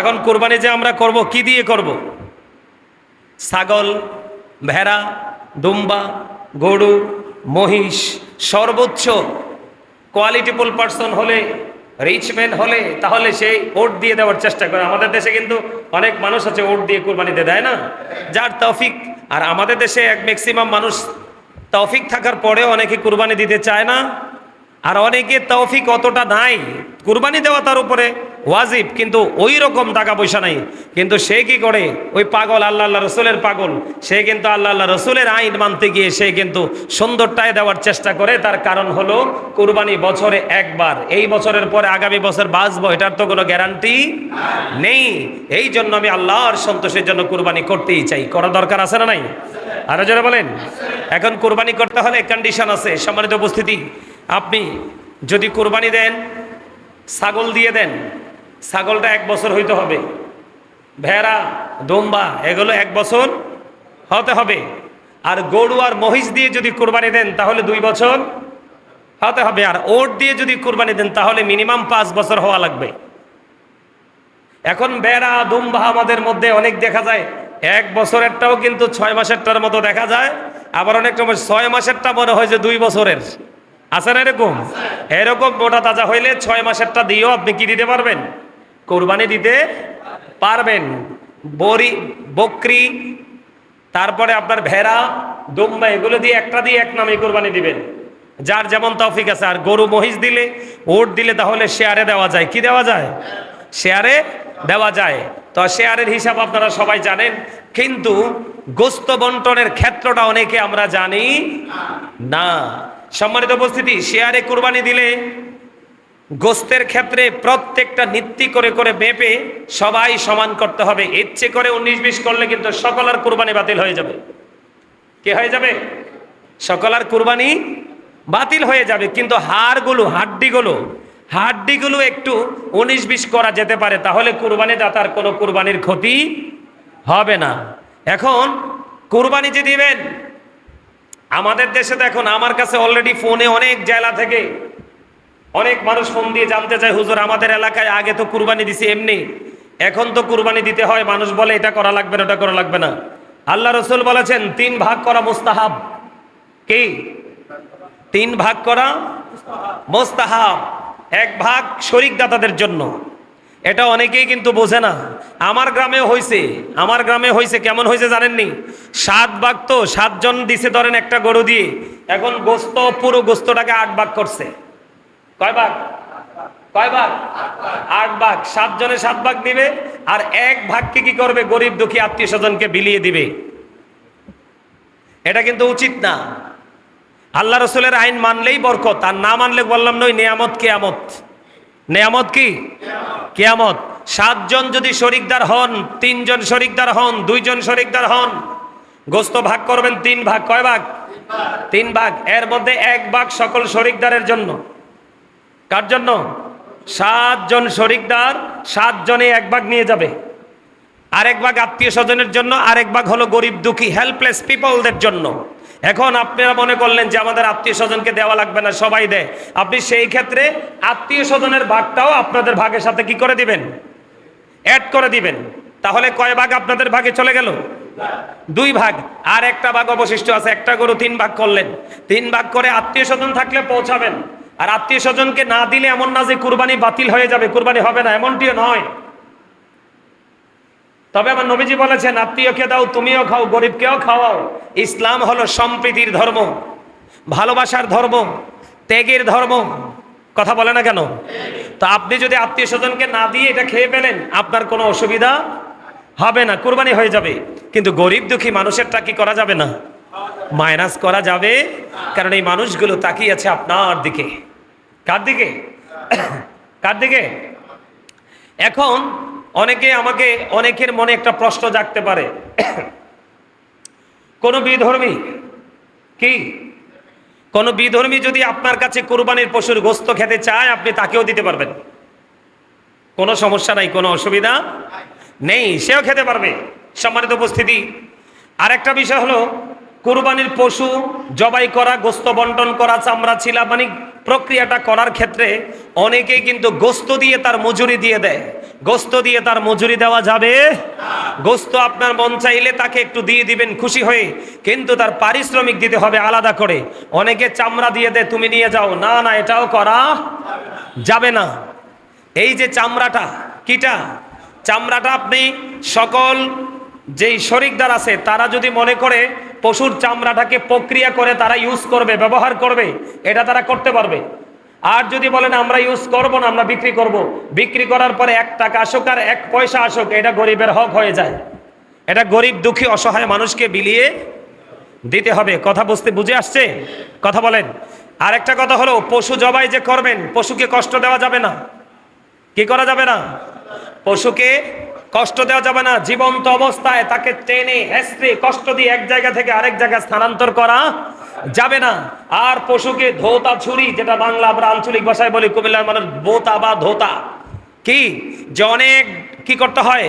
এখন কোরবানি যে আমরা করব, কি দিয়ে করব? ছাগল, ভেড়া, দুম্বা, গরু, মহিষ, সর্বোচ্চ কোয়ালিটিফুল পার্সন হলে, রিচম্যান হলে, তাহলে সেই ওট দিয়ে দেওয়ার চেষ্টা করে। আমাদের দেশে কিন্তু অনেক মানুষ আছে ওট দিয়ে কুরবানিতে দেয় না, যার তৌফিক। আর আমাদের দেশে এক ম্যাক্সিমাম মানুষ তৌফিক থাকার পরেও অনেকে কুরবানি দিতে চায় না, আর অনেকে তৌফিক অতটা নাই, কুরবানি দেওয়া তার উপরে ওয়াজিব, কিন্তু ওই রকম টাকা পয়সা নাই। কিন্তু সে কি করে, ওই পাগল আল্লাহ রসুলের পাগল, সে কিন্তু আল্লাহ রসুলের আইন মানতে গিয়ে সে কিন্তু সুন্দরটায় দেওয়ার চেষ্টা করে। তার কারণ হলো কুরবানি বছরে একবার, এই বছরের পরে আগামী বছর বাঁচবো এটার তো কোনো গ্যারান্টি নেই। এই জন্য আমি আল্লাহর সন্তোষের জন্য কুরবানি করতেই চাই। করা দরকার আছে না নাই? আরো যারা বলেন। এখন কুরবানি করতে হলে কন্ডিশন আছে। সম্মানিত উপস্থিতি, আপনি যদি কুরবানি দেন, ছাগল দিয়ে দেন, ছাগলটা 1 বছর হইতে হবে। ভেড়া, দুম্বা এগুলো 1 বছর হতে হবে। আর গরু আর মহিষ দিয়ে যদি কুরবানি দেন তাহলে 2 বছর হতে হবে। আর ওট দিয়ে যদি কুরবানি দেন তাহলে মিনিমাম 5 বছর হওয়া লাগবে। এখন ভেড়া, দুম্বা আমাদের মধ্যে অনেক দেখা যায় 1 বছরেরটাও কিন্তু 6 মাসেরটার মতো দেখা যায়। আবার অনেক সময় 6 মাসেরটা মনে হয় যে 2 বছরের। আছে না এরকম? এরকম মোটা তাজা হইলে 6 মাসেরটা দিয়েও আপনি কি দিতে পারবেন? কোরবানি দিতে পারবেন। বকরি, তারপরে আপনার ভেড়া, দুম্বা এগুলো দিয়ে একটা দিয়ে এক নামে কোরবানি দিবেন, যার যেমন তৌফিক আছে। আর গরু মহিষ দিলে, ওট দিলে তাহলে শেয়ারে দেওয়া যায়। কি দেওয়া যায়? শেয়ারে দেওয়া যায়। তো শেয়ারের হিসাব আপনারা সবাই জানেন, কিন্তু গোস্ত বন্টনের ক্ষেত্রটা অনেকে আমরা জানি না। সম্মানিত উপস্থিতি, শেয়ারে কুরবানি দিলে গোস্তের ক্ষেত্রে প্রত্যেকটা নীতি করে করে মেপে সবাই সমান করতে হবে। ইচ্ছে করে 19-20 করলে কিন্তু সকলের কুরবানি বাতিল হয়ে যাবে। কি হয়ে যাবে? সকলের কুরবানি বাতিল হয়ে যাবে। কিন্তু হাড্ডিগুলো একটু 19-20 করা যেতে পারে, তাহলে কুরবানি দাতার কোনো কুরবানির ক্ষতি হবে না। এখন কুরবানি যে দিবেন, আমাদের দেশে দেখুন, আমার কাছে অলরেডি ফোনে অনেক জেলা থেকে অনেক মানুষ ফোন দিয়ে জানতে চায়, হুজুর আমাদের এলাকায় আগে তো কুরবানি দিছি এমনি, এখন তো কুরবানি দিতে হয়। মানুষ বলে এটা করা লাগবে না, ওটা করা লাগবে না। আল্লাহ রসুল বলেছেন 3 ভাগ করা মুস্তাহাব। কি? 3 ভাগ করা মুস্তাহাব। 1 ভাগ শরিক দাতাদের জন্য। এটা অনেকেই কিন্তু বোঝে না। আমার গ্রামে হয়েছে কেমন হয়েছে জানেননি? 7 ভাগ, তো 7 জন দিছে ধরেন একটা গরু দিয়ে, এখন গোস্ত, পুরো গোস্তটাকে 8 ভাগ করছে। কয় ভাগ? 8 ভাগ। 7 জনে 7 ভাগ দিবে, আর 1 ভাগকে কি করবে? গরিব দুঃখী আত্মীয় স্বজনকে বিলিয়ে দিবে। এটা কিন্তু উচিত না। আল্লাহ রসুলের আইন মানলেই বরকত, আর না মানলে বললাম নই নিয়ামত কিয়ামত। নিয়ামত কি? কিয়ামত। 7 জন যদি শরিকদার হন, 3 জন শরিকদার হন, 2 জন শরিকদার হন, গোস্ত ভাগ করবেন 3 ভাগ। কয় ভাগ? 3 ভাগ। এর মধ্যে 1 ভাগ সকল শরিকদারের জন্য। কার জন্য? 7 জন শরিকদার, 7 জনে 1 ভাগ নিয়ে যাবে। আরেক ভাগ আত্মীয় স্বজনের জন্য, আরেক ভাগ হলো গরিব দুঃখী হেল্পলেস পিপলদের জন্য। এখন আপনারা মনে করলেন যে আমাদের আত্মীয় স্বজনকে দেওয়া লাগবে না, সবাই দেয়। আপনি সেই ক্ষেত্রে আত্মীয় স্বজনের ভাগটাও আপনাদের ভাগের সাথে কি করে দিবেন? অ্যাড করে দিবেন। তাহলে কয় ভাগ আপনাদের ভাগে চলে গেল? 2 ভাগ। আর একটা ভাগ অবশিষ্ট আছে। একটা গরু 3 ভাগ করলেন, 3 ভাগ করে আত্মীয় স্বজন থাকলে পৌঁছাবেন। আর আত্মীয় স্বজনকে না দিলে এমন না যে কুরবানি বাতিল হয়ে যাবে, কুরবানি হবে না, এমনটিও নয়। তবে আমার নবীজি বলেছেন, আত্মীয়কে দাও, তুমিও খাও, গরিবকেও খাওয়াও। ইসলাম হলো সম্প্রীতির ধর্ম, ভালোবাসার ধর্ম, ত্যাগের ধর্ম। কথা বলে না কেন? তো আপনি যদি আত্মীয় স্বজনকে না দিয়ে এটা খেয়ে ফেলেন, আপনার কোনো অসুবিধা হবে না, কুরবানি হয়ে যাবে। কিন্তু গরিব দুঃখী মানুষেরটা কি করা যাবে না? মাইনাস করা যাবে। কারণ এই মানুষগুলো তাকিয়ে আছে আপনার দিকে। কার দিকে? কার দিকে? এখন অনেকের মনে একটা প্রশ্ন জাগতে পারে, কোন বিধর্মী যদি আপনার কাছে কুরবানির পশুর গোস্ত খেতে চায়, আপনি তাকেও দিতে পারবেন, কোনো সমস্যা নাই, কোনো অসুবিধা নেই, সেও খেতে পারবে। সম্মানিত উপস্থিতি, আরেকটা বিষয় হলো, কুরবানির পশু জবাই করা, গোস্ত বন্টন করা, চামড়া ছিলা, মানে প্রক্রিয়াটা করার ক্ষেত্রে অনেকেই কিন্তু গোস্ত দিয়ে তার মজুরি দিয়ে দেয়। গোস্ত দিয়ে তার মজুরি দেওয়া যাবে? গোস্ত আপনার মন চাইলে তাকে একটু দিয়ে দিবেন খুশি হয়ে, কিন্তু তার পারিশ্রমিক দিতে হবে আলাদা করে। অনেকে চামড়া দিয়ে দেয়, তুমি নিয়ে যাও। না না, এটাও করা যাবে না। এই যে চামড়াটা, কিটা চামড়াটা আপনি সকল যেই শরিকদার আছে তারা যদি মনে করে পশুর চামড়াটাকে প্রক্রিয়া করে তারা ইউজ করবে, ব্যবহার করবে, এটা তারা করতে পারবে। আর যদি বলেন আমরা ইউজ করব না, আমরা বিক্রি করব, বিক্রি করার পরে 1 টাকা আসুক আর 1 পয়সা আসুক, এটা গরিবের হক হয়ে যায়। এটা গরিব দুঃখী অসহায় মানুষকে বিলিয়ে দিতে হবে। কথা বুঝে আসছে? কথা বলেন। আর একটা কথা হলো, পশু জবাই যে করবেন, পশুকে কষ্ট দেওয়া যাবে না। কি করা যাবে না? পশুকে কষ্ট দেওয়া যাবে না। জীবন্ত অবস্থায় তাকে টেনে হেঁচড়ে কষ্ট দিয়ে এক জায়গা থেকে আরেক জায়গায় স্থানান্তর করা যাবে না। আর পশুকে ধোতা ছুরি, যেটা বাংলা আমরা আঞ্চলিক ভাষায় বলি, কুমিল্লার মানুষ বোতা বা ধোতা, কি যে অনেক কি করতে হয়,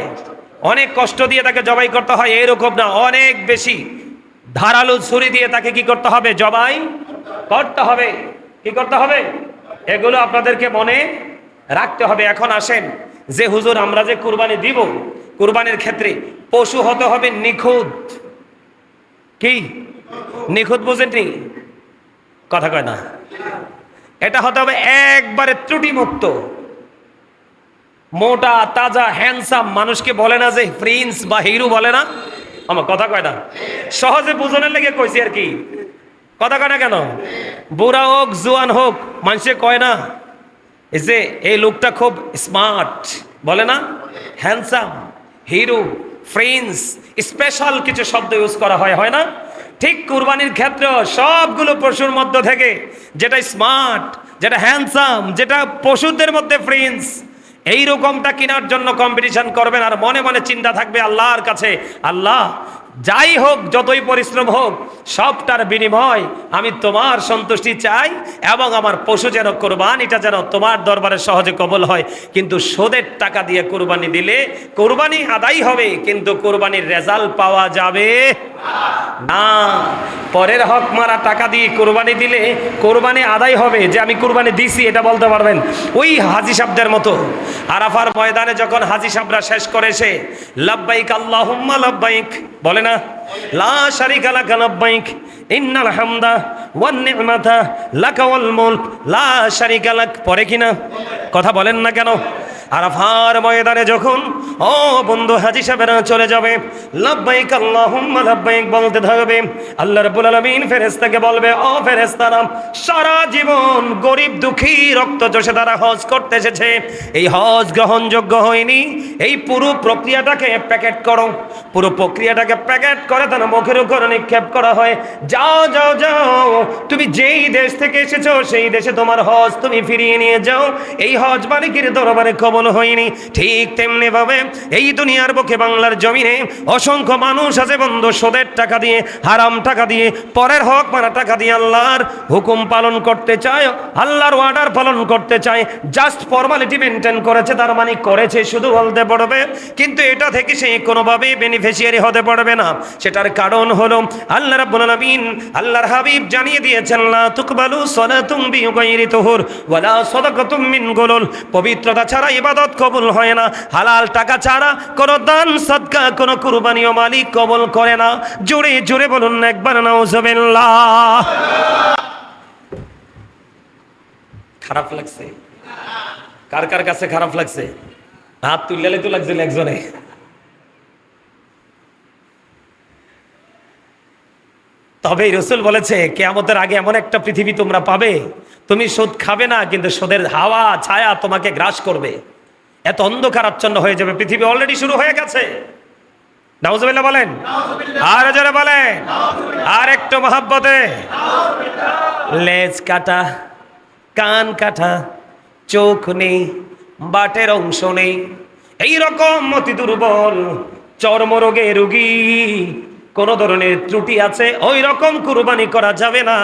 অনেক কষ্ট দিয়ে তাকে জবাই করতে হয়, এরকম না, অনেক বেশি ধারালো ছুরি দিয়ে তাকে কি করতে হবে, জবাই করতে হবে। কি করতে হবে? এগুলো আপনাদেরকে মনে রাখতে হবে। এখন আসেন, যে হুজুর আমরা যে কুরবানি দিব, কুরবানির ক্ষেত্রে পশু হতে হবে নিখুঁত। কি নিখুঁত বুঝেননি? কথা কয় না। এটা হতে হবে একবারে ত্রুটিমুক্ত, মোটা তাজা হ্যান্ডসাম। মানুষকে বলে না যে প্রিন্স বা হিরো, বলে না? আমার কথা কয় না, সহজে বুঝনের লেগে কইছি আর কি। কথা কয় না কেন? বুড়া হোক জোয়ান হোক, মানুষে কয় না এই যে এই লোকটা খুব স্মার্ট, বলে না? হ্যান্ডসাম, হিরো, প্রিন্স, স্পেশাল কিছু শব্দ ইউজ করা হয় না? ঠিক কুরবানির ক্ষেত্রে সবগুলো পশুর মধ্য থেকে যেটা স্মার্ট, যেটা হ্যান্ডসাম, যেটা পশুদের মধ্যে প্রিন্স, এই রকমটা কেনার জন্য কম্পিটিশন করবেন। আর মনে মনে চিন্তা থাকবে আল্লাহর কাছে, আল্লাহ যাই হোক, যতই পরিশ্রম হোক, সবটার বিনিময় আমি তোমার সন্তুষ্টি চাই, এবং আমার পশু যেন কোরবানিটা যেন তোমার দরবারে সহজে কবল হয়। কিন্তু সুদের টাকা দিয়ে কোরবানি দিলে কোরবানি আদায় হবে, কিন্তু কোরবানির রেজাল্ট পাওয়া যাবে না। পরের হক মারা টাকা দিয়ে কোরবানি দিলে কোরবানি আদায় হবে, যে আমি কোরবানি দিছি এটা বলতে পারবেন। ওই হাজি সাহেবদের মতো আরাফার ময়দানে যখন হাজি সাহেবরা শেষ করেছে, লাব্বাইক আল্লাহুম্মা লাব্বাইক বলে না, লা শারিকা লাকা লাব্বাইক ইন্নাল হামদা ওয়ান নি'মাতা লাকা ওয়াল মুলক লা শারিকা লাক, পরে কিনা? কথা বলেন না কেন? আরাফার ময়দানে যখন ও বন্ধু হাজি সাহেবরা চলে যাবে, লাব্বাইক আল্লাহুম্মা লাব্বাইক বলতে থাকবে, আল্লাহ রাব্বুল আলামিন ফেরেশতাকে বলবে, ও ফেরেশতারা, সারা জীবন গরিব দুঃখী রক্ত চষে তারা হজ করতে এসেছে, এই হজ গ্রহণযোগ্য হয়নি, এই পুরো প্রক্রিয়াটাকে প্যাকেট করো। পুরো প্রক্রিয়াটাকে প্যাকেট করে তার মুখের উপর নিক্ষেপ করা হয়, যাও যাও যাও, তুমি যেই দেশ থেকে এসেছো সেই দেশে তোমার হজ তুমি ফিরিয়ে নিয়ে যাও, এই হজ মালিকের দরবারে কবুল হয়নি। ঠিক তেমনি ভাবে এই দুনিয়ার বুকে বাংলার জমিনে অসংখ্য মানুষ আছে বন্ধু, সুদের টাকা দিয়ে, হারাম টাকা দিয়ে, পরের হক মারা টাকা দিয়ে আল্লাহর হুকুম পালন করতে চায়, আল্লাহর অর্ডার পালন করতে চায়, জাস্ট ফর্মালিটি মেনটেন করেছে, তার মানে করেছে শুধু বলতে পারবে, কিন্তু এটা থেকে সে কোনোভাবেই বেনিফিশিয়ারি হতে পারবে না। সেটার কারণ হলো আল্লাহ রাব্বুল আলামিন, আল্লাহর হাবিব জানিয়ে দিয়েছেন, লা তুকবালু সালাতুম বিগাইরি তুহুর ওয়ালা সাদাকাতুম মিন গুলুল, পবিত্রতা ছাড়া ইবাদত কবুল হয় না, হালাল টাকা ছাড়া কোনো দান সাদকা, কোনো কুরবানিও মালিক কবুল করে না। জোরে জোরে বলুন একবার নাউজুবিল্লাহ। খারাপ লাগছে? কার কার কাছে খারাপ লাগছে? হাত তুললে তো লাগছিল একজনে। তবে রাসূল বলেছে, কিয়ামতের আগে এমন একটা পৃথিবী তোমরা পাবে, তুমি সুদ খাবে না, কিন্তু সুদের হাওয়া ছায়া তোমাকে গ্রাস করবে, এত অন্ধকার আচ্ছন্ন হয়ে যাবে। পৃথিবী অলরেডি শুরু হয়ে গেছে। নাউজুবিল্লাহ বলেন, আর জোরে বলেন, আর একটু মহব্বতে। লেজ কাটা, কান কাটা, চোখ নেই, বাটের অংশ নেই, এইরকম অতি দুর্বল চর্মরোগে রোগী, কোন ধরনের ত্রুটি আছে, ওই রকম কুরবানি করা যাবে না।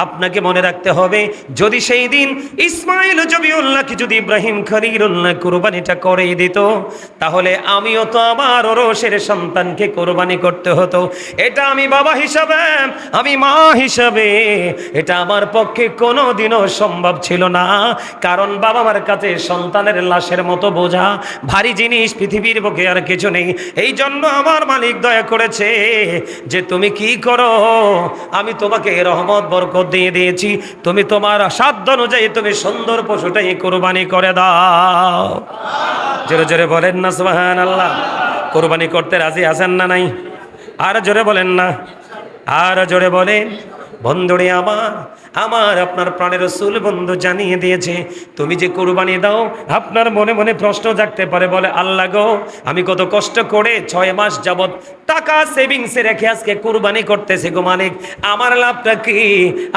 আপনাকে মনে রাখতে হবে, যদি সেই দিন ইসমাইল জবিউল্লাহকে যদি ইব্রাহিম খলিলুল্লাহ কুরবানিটা করে দিত, তাহলে আমিও তো আমার ওরসের সন্তানকে কুরবানি করতে হতো। এটা আমি বাবা হিসাবে, আমি মা হিসাবে, এটা আমার পক্ষে কোনোদিনও সম্ভব ছিল না। কারণ বাবা মার কাছে সন্তানের লাশের মতো বোঝা, ভারী জিনিস পৃথিবীর বুকে আর কিছু নেই। এই জন্য আমার মালিক দয়া করেছে যে তুমি কি করো, আমি তোমাকে রহমত বরকত দিয়ে দিয়েছি, তুমি তোমার সাধ্য অনুযায়ী তুমি সুন্দর পশুটাই কুরবানি করে দাও। জোরে জোরে বলেন না সুবহানাল্লাহ। কুরবানি করতে রাজি আছেন না নাই? আর জোরে বলেন না, আর জোরে বলেন। বন্ধুরে আমার, আমার আপনার প্রাণের রাসূল বন্ধু জানিয়ে দিয়েছে, তুমি যে কুরবানি দাও, আপনার মনে মনে প্রশ্ন জাগতে পারে, বলে আল্লাহ গো, আমি কত কষ্ট করে 6 মাস যাবত টাকা সেভিংসে রেখে আজকে কুরবানি করতেছি গো মালিক, আমার লাভটা কি?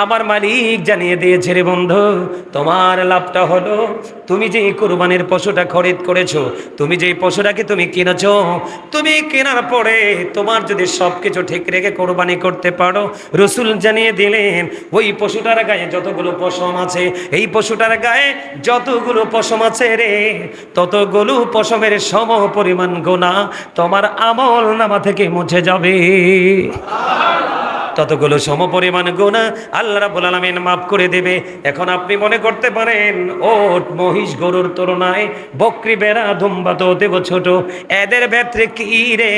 আমার মালিক জানিয়ে দিয়েছে রে বন্ধু, তোমার লাভটা হলো তুমি যে কুরবানির পশুটা খরিদ করেছো, তুমি যে পশুটাকে তুমি কিনেছো, তুমি কেনার পরে তোমার যদি সবকিছু ঠিক রেখে কুরবানি করতে পারো, রাসূল জানিয়ে দিলেন ওই পশুটার গায়ে যতগুলো পশম আছে, এই পশুটার গায়ে যতগুলো পশম আছে রে, ততগুলো পশমের সম পরিমাণ গুনাহ তোমার আমল নামা থেকে মুছে যাবে। ততগুলো সমপরিমাণ গুনাহ আল্লাহ রাব্বুল আলামিন মাফ করে দেবে। এখন আপনি মনে করতে পারেন, ওট মহিষ গরুর তুলনায় বকরি বেড়া দুম্বা তো দেব ছোট, এদের ভেতরে কি রে?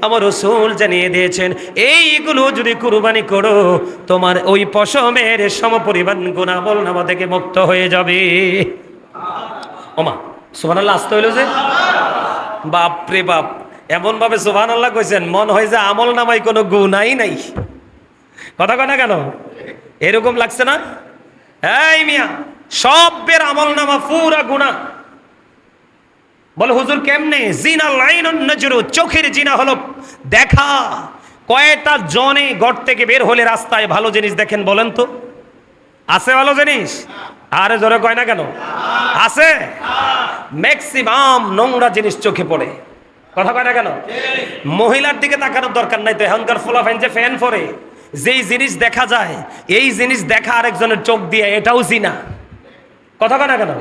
আমার রাসূল জানিয়ে দিয়েছেন, এইগুলো যদি কুরবানি করো, তোমার ওই পশমের সমপরিমাণ গুনাহ আমল নামা থেকে মুক্ত হয়ে যাবে। ওমা সুবহানাল্লাহ, আসতে হইল যে বাপ রে বাপ, এমন ভাবে সুবহানাল্লাহ কইছেন মন হয় যে আমল নামায় কোনো গুনাহই নাই। কথা কয় না কেন? এরকম লাগছে না? এই মিয়া, সবের আমল নামা পুরা গুনাহ। বলে হুজুর কেমনে? জিনা লাইনুন নজরু, চোখের জিনা হলো দেখা। কয়টা জনে ঘর থেকে বের হলে রাস্তায় ভালো জিনিস দেখেন বলেন তো? আছে ভালো জিনিস? আরে জোরে কয় না কেন? আছে। ম্যাক্সিমাম নোংরা জিনিস চোখে পড়ে। কথা কয় না কেন? মহিলার দিকে তাকানোর দরকার নাই তো, এখনকার ফোলাফাইন যে ফ্যান পরে, যেই জিনিস দেখা যায় এই জিনিস দেখা আরেকজনের চোখ দিয়ে, এটাও জিনা। কথা কয় না কেন?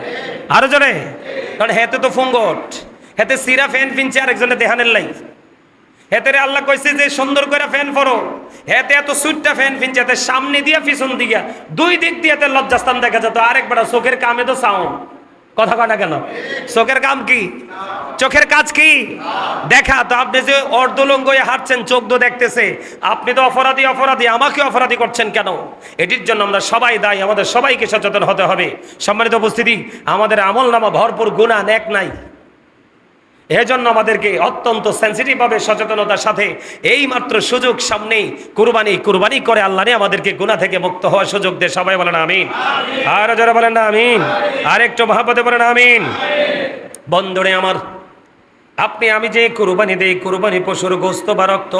আরো জোরে। কারণ হেতে তো ফুঙ্গট, হেতে সিরা ফ্যান ফিনছে আরেকজনের দেহানের লাই, হেতে আল্লাহ কইছে যে সুন্দর করে ফ্যান পরো, হেতে এত সুইটটা ফ্যান ফিনছে, হেতে সামনে দিয়া পিছন দিয়া দুই দিক দিয়ে লজ্জাস্থান দেখা যেত। আরেকবার চোখের কামে তো সাউন্ড। কথা কয় না কেন? চোখের কাম কি? চোখের কাজ কি? দেখা। তো আপনি যে অর্ধলঙ্গ হয়ে হাঁটছেন, চোখ তো দেখতেছে, আপনি তো অপরাধী, আমাকে অপরাধী করছেন কেন? এটির জন্য আমরা সবাই দায়ী, আমাদের সবাইকে সচেতন হতে হবে। সম্মানিত উপস্থিতি, আমাদের আমল নামা ভরপুর গুনাহ নেক নাই। এজন্য আমাদেরকে অত্যন্ত সেন্সিটিভ ভাবে সচেতনতার সাথে এই মাত্র সুযোগ সামনেই কুরবানি করে আল্লাহ আমাদেরকে গুনাহ থেকে মুক্ত হওয়ার সুযোগ দিয়ে সবাই বলেন আমিন। আর যারা বলেন না আমিন, আর একটু মহব্বতে বলেন আমিন। বন্ধুরে আমার, আপনি আমি যে কুরবানি দেই, কুরবানি পশুর গোশত বা রক্ত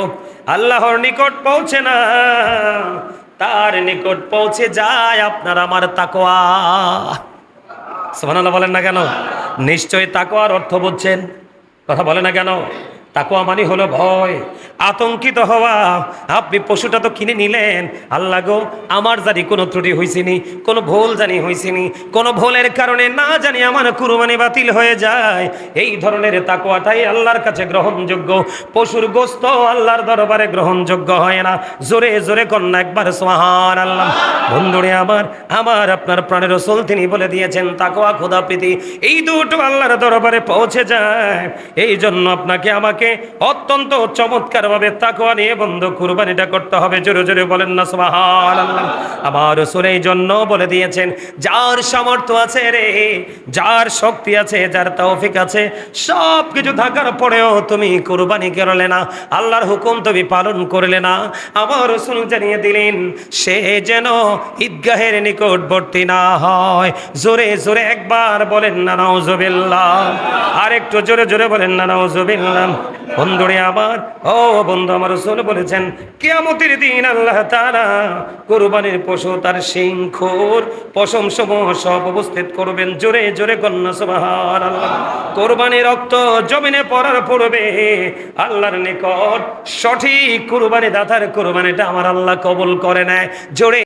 আল্লাহর নিকট পৌঁছে না, তার নিকট পৌঁছে যায় আপনার আমার তাকওয়া। সুবহানাল্লাহ বলেন না কেন? নিশ্চয়ই তাকওয়ার অর্থ বুঝছেন। কথা বলে না কেন? তাকওয়া মানে হলো ভয়, আতঙ্কিত হওয়া। আপনি পশুটা তো কিনে নিলেন, আল্লাহ গো আমার জানি কোনো ত্রুটি হয়েছিনি, কোনো ভুল জানি হয়েছিনি, কোনো ভুলের কারণে না জানি আমার কুরবানি বাতিল হয়ে যায়। এই ধরনের তাকওয়াটাই আল্লাহর কাছে গ্রহণযোগ্য। পশুর গোশত আল্লাহর দরবারে গ্রহণযোগ্য হয় না। জোরে জোরে কন্যা একবার সুবহানাল্লাহ। বন্ধুরে আমার আপনার প্রাণের রাসূল তিনি বলে দিয়েছেন, তাকওয়া খোদাপ্রীতি এই দুটো আল্লাহর দরবারে পৌঁছে যায়। এই জন্য আপনাকে আমাকে অত্যন্ত চমৎকার ভাবে তাকওয়া নিয়ে বন্ধু কুরবানিটা করতে হবে। জোরে জোরে বলেন না সুবহানাল্লাহ। আমার রাসূল এই জন্য বলে দিয়েছেন, যার সামর্থ্য আছে রে, যার শক্তি আছে, যার তৌফিক আছে, সব কিছু থাকার পরেও তুমি কুরবানি করলে না, আল্লাহর হুকুম তুমি পালন করলে না, আমার রাসূল জানিয়ে দিলেন সে যেন ঈদগাহের নিকটবর্তী না হয়। জোরে জোরে একবার বলেন না নাউজুবিল্লাহ, আর একটু জোরে জোরে বলেন না নাউজুবিল্লাহ। বন্ধুরে আমার, ও বন্ধু, আমার রাসূল বলেছেন কিয়ামতের দিন আল্লাহ তাআলা কুরবানির পশু তার শিং, খুর, পশম সমূহ সব উপস্থিত করবেন। জোরে জোরে কন্যা সুবহানাল্লাহ। কুরবানির রক্ত জমিনে পড়ার পূর্বে আল্লাহর নিকট সঠিক কুরবানি দাতার কুরবানিটা আমার আল্লাহ কবুল করে নেয়। জোরে